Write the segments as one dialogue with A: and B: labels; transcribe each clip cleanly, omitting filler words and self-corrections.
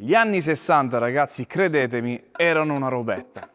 A: Gli anni 60, ragazzi, credetemi, erano una robetta.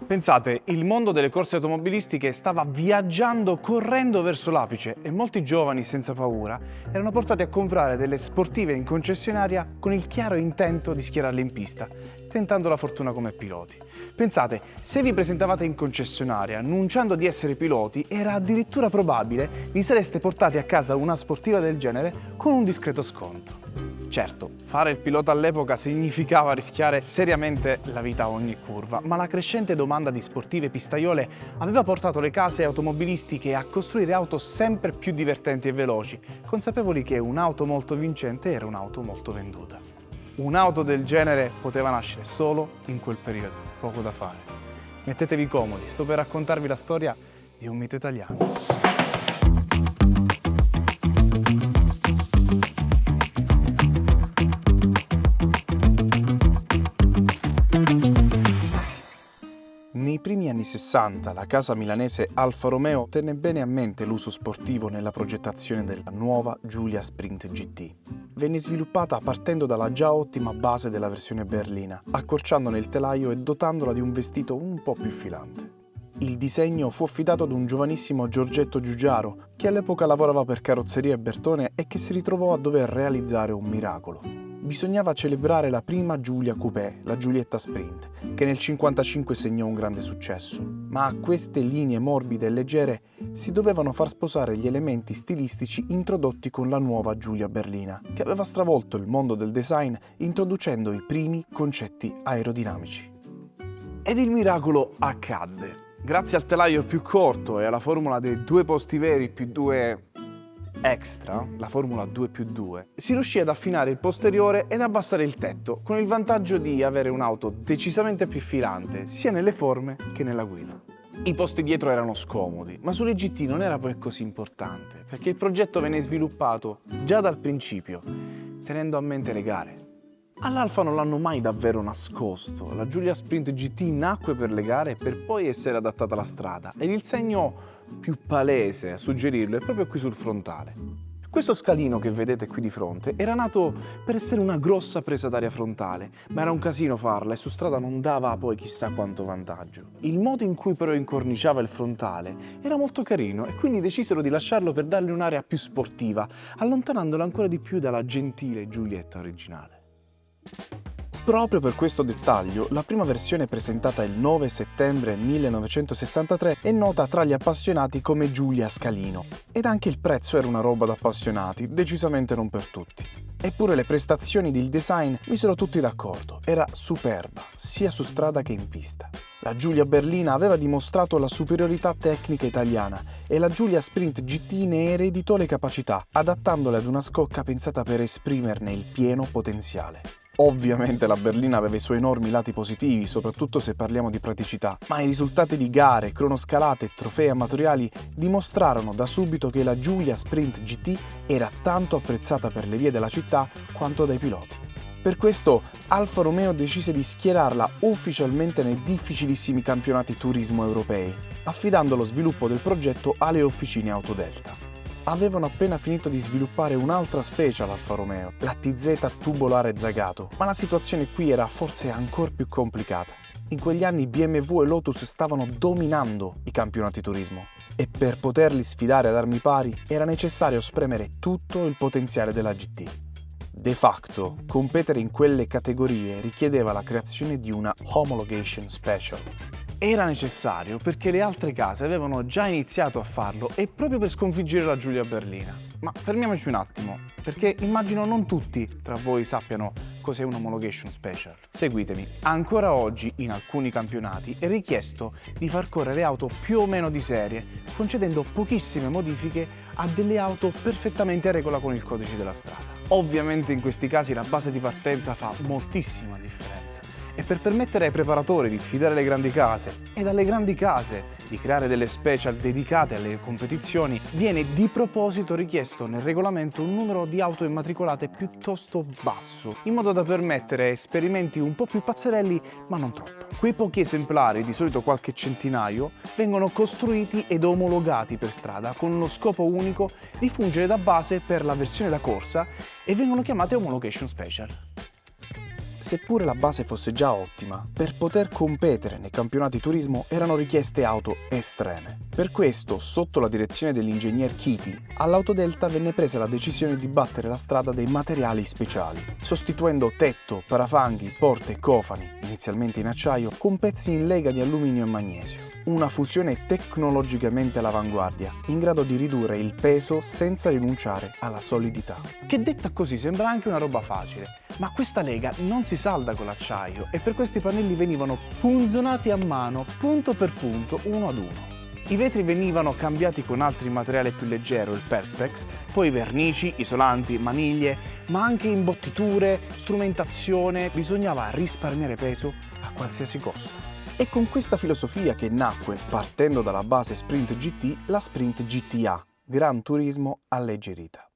A: Pensate, il mondo delle corse automobilistiche stava viaggiando, correndo verso l'apice e molti giovani, senza paura, erano portati a comprare delle sportive in concessionaria con il chiaro intento di schierarle in pista, tentando la fortuna come piloti. Pensate, se vi presentavate in concessionaria annunciando di essere piloti, era addirittura probabile vi sareste portati a casa una sportiva del genere con un discreto sconto. Certo, fare il pilota all'epoca significava rischiare seriamente la vita a ogni curva, ma la crescente domanda di sportive pistaiole aveva portato le case automobilistiche a costruire auto sempre più divertenti e veloci, consapevoli che un'auto molto vincente era un'auto molto venduta. Un'auto del genere poteva nascere solo in quel periodo, poco da fare. Mettetevi comodi, sto per raccontarvi la storia di un mito italiano. Nei primi anni 60 la casa milanese Alfa Romeo tenne bene a mente l'uso sportivo nella progettazione della nuova Giulia Sprint GT. Venne sviluppata partendo dalla già ottima base della versione berlina, accorciandone il telaio e dotandola di un vestito un po' più filante. Il disegno fu affidato ad un giovanissimo Giorgetto Giugiaro, che all'epoca lavorava per Carrozzeria Bertone e che si ritrovò a dover realizzare un miracolo. Bisognava celebrare la prima Giulia Coupé, la Giulietta Sprint, che nel 1955 segnò un grande successo. Ma a queste linee morbide e leggere si dovevano far sposare gli elementi stilistici introdotti con la nuova Giulia berlina, che aveva stravolto il mondo del design introducendo i primi concetti aerodinamici. Ed il miracolo accadde. Grazie al telaio più corto e alla formula dei 2 posti veri più 2 extra, la formula 2+2, si riuscì ad affinare il posteriore ed abbassare il tetto, con il vantaggio di avere un'auto decisamente più filante, sia nelle forme che nella guida. I posti dietro erano scomodi, ma sulle GT non era poi così importante, perché il progetto venne sviluppato già dal principio, tenendo a mente le gare. All'Alfa non l'hanno mai davvero nascosto, la Giulia Sprint GT nacque per le gare per poi essere adattata alla strada, ed il segno più palese a suggerirlo è proprio qui sul frontale. Questo scalino che vedete qui di fronte era nato per essere una grossa presa d'aria frontale, ma era un casino farla e su strada non dava poi chissà quanto vantaggio. Il modo in cui però incorniciava il frontale era molto carino e quindi decisero di lasciarlo per dargli un'area più sportiva, allontanandolo ancora di più dalla gentile Giulietta originale. Proprio per questo dettaglio, la prima versione presentata il 9 settembre 1963 è nota tra gli appassionati come Giulia Scalino. Ed anche il prezzo era una roba da appassionati, decisamente non per tutti. Eppure le prestazioni del design misero tutti d'accordo, era superba, sia su strada che in pista. La Giulia berlina aveva dimostrato la superiorità tecnica italiana e la Giulia Sprint GT ne ereditò le capacità, adattandole ad una scocca pensata per esprimerne il pieno potenziale. Ovviamente la berlina aveva i suoi enormi lati positivi, soprattutto se parliamo di praticità, ma i risultati di gare, cronoscalate e trofei amatoriali dimostrarono da subito che la Giulia Sprint GT era tanto apprezzata per le vie della città quanto dai piloti. Per questo Alfa Romeo decise di schierarla ufficialmente nei difficilissimi campionati turismo europei, affidando lo sviluppo del progetto alle officine Autodelta. Avevano appena finito di sviluppare un'altra special Alfa Romeo, la TZ tubolare Zagato, ma la situazione qui era forse ancora più complicata. In quegli anni BMW e Lotus stavano dominando i campionati turismo e per poterli sfidare ad armi pari era necessario spremere tutto il potenziale della GT. De facto, competere in quelle categorie richiedeva la creazione di una homologation special. Era necessario perché le altre case avevano già iniziato a farlo e proprio per sconfiggere la Giulia berlina. Ma fermiamoci un attimo, perché immagino non tutti tra voi sappiano cos'è un homologation special. Seguitemi. Ancora oggi in alcuni campionati è richiesto di far correre auto più o meno di serie, concedendo pochissime modifiche a delle auto perfettamente a regola con il codice della strada. Ovviamente in questi casi la base di partenza fa moltissima differenza. E per permettere ai preparatori di sfidare le grandi case e dalle grandi case di creare delle special dedicate alle competizioni, viene di proposito richiesto nel regolamento un numero di auto immatricolate piuttosto basso, in modo da permettere esperimenti un po' più pazzerelli, ma non troppo. Quei pochi esemplari, di solito qualche centinaio, vengono costruiti ed omologati per strada con lo scopo unico di fungere da base per la versione da corsa e vengono chiamate homologation special. seppure la base fosse già ottima, per poter competere nei campionati turismo erano richieste auto estreme. Per questo, sotto la direzione dell'ingegner Chiti, all'Autodelta venne presa la decisione di battere la strada dei materiali speciali, sostituendo tetto, parafanghi, porte e cofani, inizialmente in acciaio, con pezzi in lega di alluminio e magnesio. Una fusione tecnologicamente all'avanguardia, in grado di ridurre il peso senza rinunciare alla solidità.
B: Che detta così sembra anche una roba facile, ma questa lega non si salda con l'acciaio e per questi pannelli venivano punzonati a mano, punto per punto, uno ad uno. I vetri venivano cambiati con altri materiale più leggero, il Perspex, poi vernici, isolanti, maniglie, ma anche imbottiture, strumentazione, bisognava risparmiare peso a qualsiasi costo.
A: È con questa filosofia che nacque, partendo dalla base Sprint GT, la Sprint GTA, Gran Turismo alleggerita.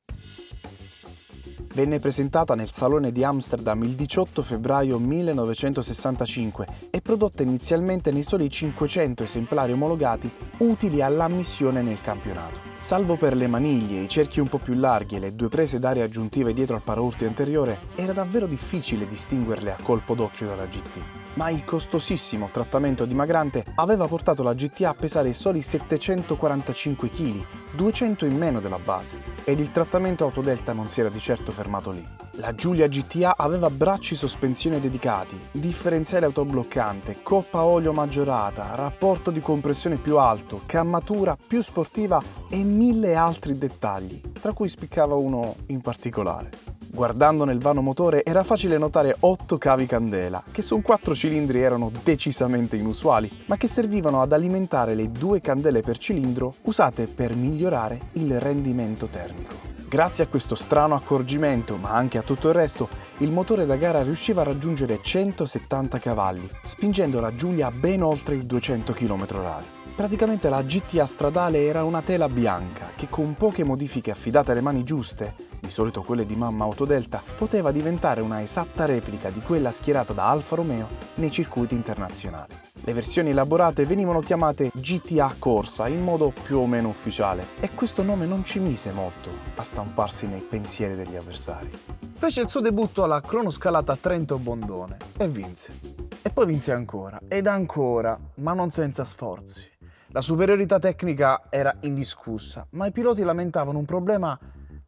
A: Venne presentata nel Salone di Amsterdam il 18 febbraio 1965 e prodotta inizialmente nei soli 500 esemplari omologati utili all'ammissione nel campionato. Salvo per le maniglie, i cerchi un po' più larghi e le due prese d'aria aggiuntive dietro al paraurti anteriore, era davvero difficile distinguerle a colpo d'occhio dalla GT. Ma il costosissimo trattamento dimagrante aveva portato la GTA a pesare soli 745 kg, 200 in meno della base, ed il trattamento Autodelta non si era di certo fermato lì. La Giulia GTA aveva bracci sospensione dedicati, differenziale autobloccante, coppa olio maggiorata, rapporto di compressione più alto, cammatura più sportiva e 1000 altri dettagli, tra cui spiccava uno in particolare. Guardando nel vano motore era facile notare 8 cavi candela, che su un 4 cilindri erano decisamente inusuali, ma che servivano ad alimentare le 2 candele per cilindro usate per migliorare il rendimento termico. Grazie a questo strano accorgimento, ma anche a tutto il resto, il motore da gara riusciva a raggiungere 170 cavalli, spingendo la Giulia ben oltre i 200 km/h. Praticamente la GTA stradale era una tela bianca che con poche modifiche affidate alle mani giuste, di solito quelle di mamma Autodelta, poteva diventare una esatta replica di quella schierata da Alfa Romeo nei circuiti internazionali. Le versioni elaborate venivano chiamate GTA Corsa in modo più o meno ufficiale e questo nome non ci mise molto a stamparsi nei pensieri degli avversari.
B: Fece il suo debutto alla cronoscalata Trento-Bondone e vinse. E poi vinse ancora ed ancora, ma non senza sforzi. La superiorità tecnica era indiscussa, ma i piloti lamentavano un problema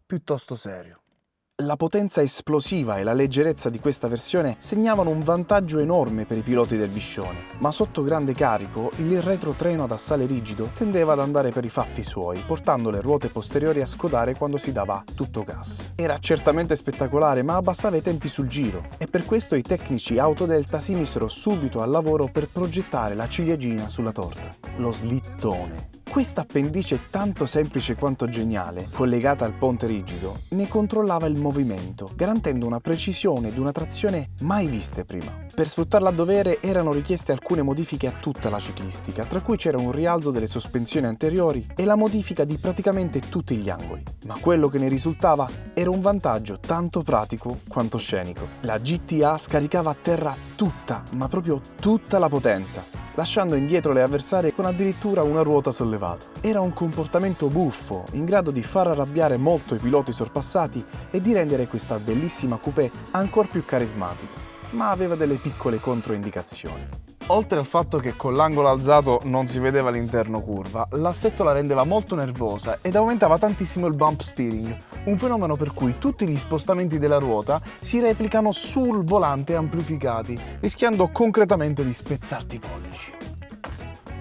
B: piuttosto serio.
A: La potenza esplosiva e la leggerezza di questa versione segnavano un vantaggio enorme per i piloti del Biscione, ma sotto grande carico il retrotreno ad assale rigido tendeva ad andare per i fatti suoi, portando le ruote posteriori a scodare quando si dava tutto gas. Era certamente spettacolare, ma abbassava i tempi sul giro, e per questo i tecnici Autodelta si misero subito al lavoro per progettare la ciliegina sulla torta, lo slittone. Questa appendice tanto semplice quanto geniale, collegata al ponte rigido, ne controllava il movimento, garantendo una precisione ed una trazione mai viste prima. Per sfruttarla a dovere erano richieste alcune modifiche a tutta la ciclistica, tra cui c'era un rialzo delle sospensioni anteriori e la modifica di praticamente tutti gli angoli. Ma quello che ne risultava era un vantaggio tanto pratico quanto scenico. La GTA scaricava a terra tutta, ma proprio tutta la potenza, lasciando indietro le avversarie con addirittura una ruota sollevata. Era un comportamento buffo, in grado di far arrabbiare molto i piloti sorpassati e di rendere questa bellissima coupé ancora più carismatica, ma aveva delle piccole controindicazioni.
B: Oltre al fatto che con l'angolo alzato non si vedeva l'interno curva, l'assetto la rendeva molto nervosa ed aumentava tantissimo il bump steering, un fenomeno per cui tutti gli spostamenti della ruota si replicano sul volante amplificati, rischiando concretamente di spezzarti i pollici.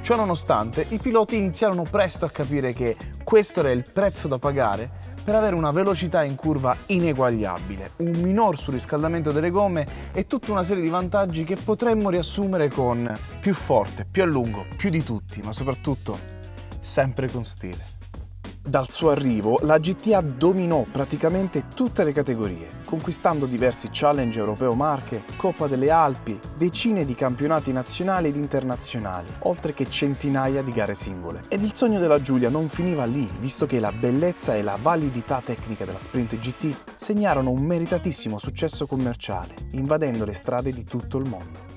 B: Ciò nonostante, i piloti iniziarono presto a capire che questo era il prezzo da pagare per avere una velocità in curva ineguagliabile, un minor surriscaldamento delle gomme e tutta una serie di vantaggi che potremmo riassumere con più forte, più a lungo, più di tutti, ma soprattutto sempre con stile.
A: Dal suo arrivo, la GTA dominò praticamente tutte le categorie, conquistando diversi challenge europeo Marche, Coppa delle Alpi, decine di campionati nazionali ed internazionali, oltre che centinaia di gare singole. Ed il sogno della Giulia non finiva lì, visto che la bellezza e la validità tecnica della Sprint GT segnarono un meritatissimo successo commerciale, invadendo le strade di tutto il mondo.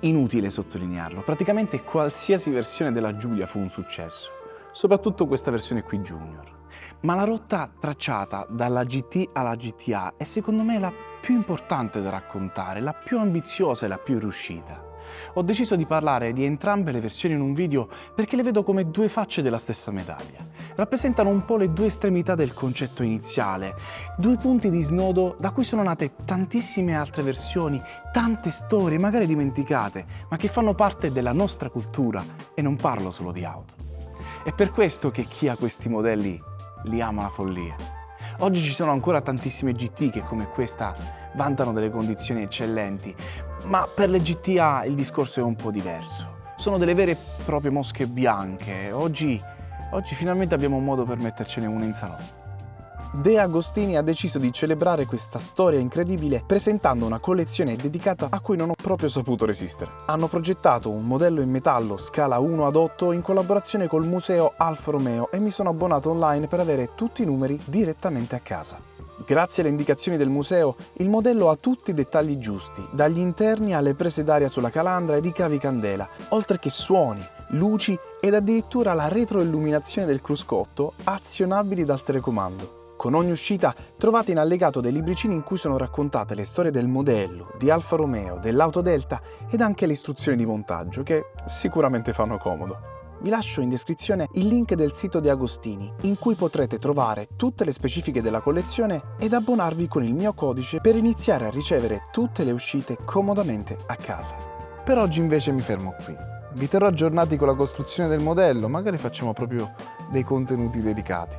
B: Inutile sottolinearlo, praticamente qualsiasi versione della Giulia fu un successo, soprattutto questa versione qui Junior. Ma la rotta tracciata dalla GT alla GTA è secondo me la più importante da raccontare, la più ambiziosa e la più riuscita. Ho deciso di parlare di entrambe le versioni in un video perché le vedo come due facce della stessa medaglia. Rappresentano un po' le due estremità del concetto iniziale, due punti di snodo da cui sono nate tantissime altre versioni, tante storie magari dimenticate, ma che fanno parte della nostra cultura, e non parlo solo di auto. È per questo che chi ha questi modelli li ama la follia. Oggi ci sono ancora tantissime GT che come questa vantano delle condizioni eccellenti, ma per le GTA il discorso è un po' diverso. Sono delle vere e proprie mosche bianche. Oggi finalmente abbiamo un modo per mettercene una in salotto.
A: De Agostini ha deciso di celebrare questa storia incredibile presentando una collezione dedicata a cui non ho proprio saputo resistere. Hanno progettato un modello in metallo scala 1:8 in collaborazione col museo Alfa Romeo e mi sono abbonato online per avere tutti i numeri direttamente a casa. Grazie alle indicazioni del museo, il modello ha tutti i dettagli giusti, dagli interni alle prese d'aria sulla calandra ed i cavi candela, oltre che suoni, luci ed addirittura la retroilluminazione del cruscotto azionabili dal telecomando. Con ogni uscita trovate in allegato dei libricini in cui sono raccontate le storie del modello, di Alfa Romeo, dell'Auto Delta ed anche le istruzioni di montaggio, che sicuramente fanno comodo. Vi lascio in descrizione il link del sito De Agostini, in cui potrete trovare tutte le specifiche della collezione ed abbonarvi con il mio codice per iniziare a ricevere tutte le uscite comodamente a casa.
B: Per oggi invece mi fermo qui. Vi terrò aggiornati con la costruzione del modello, magari facciamo proprio dei contenuti dedicati.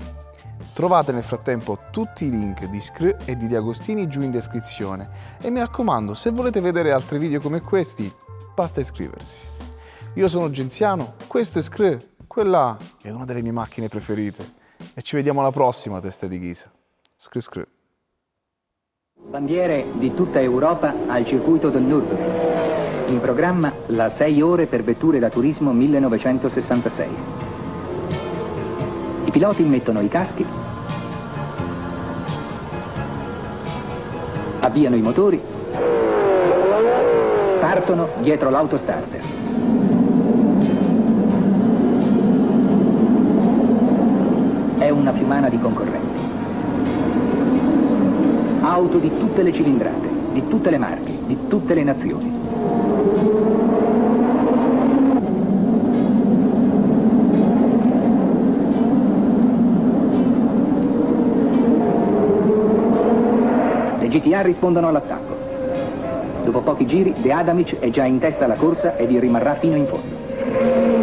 B: Trovate nel frattempo tutti i link di Scr e di De Agostini giù in descrizione e mi raccomando, se volete vedere altri video come questi, basta iscriversi. Io sono Genziano, questo è Scr, quella è una delle mie macchine preferite e ci vediamo alla prossima testa di ghisa. Scr Scr.
C: Bandiere di tutta Europa al circuito del Nürburgring. In programma la 6 ore per vetture da turismo 1966. I piloti mettono i caschi, avviano i motori, partono dietro l'autostarter. È una fiumana di concorrenti. Auto di tutte le cilindrate, di tutte le marche, di tutte le nazioni. Le GTA rispondono all'attacco. Dopo pochi giri, De Adamic è già in testa alla corsa e vi rimarrà fino in fondo.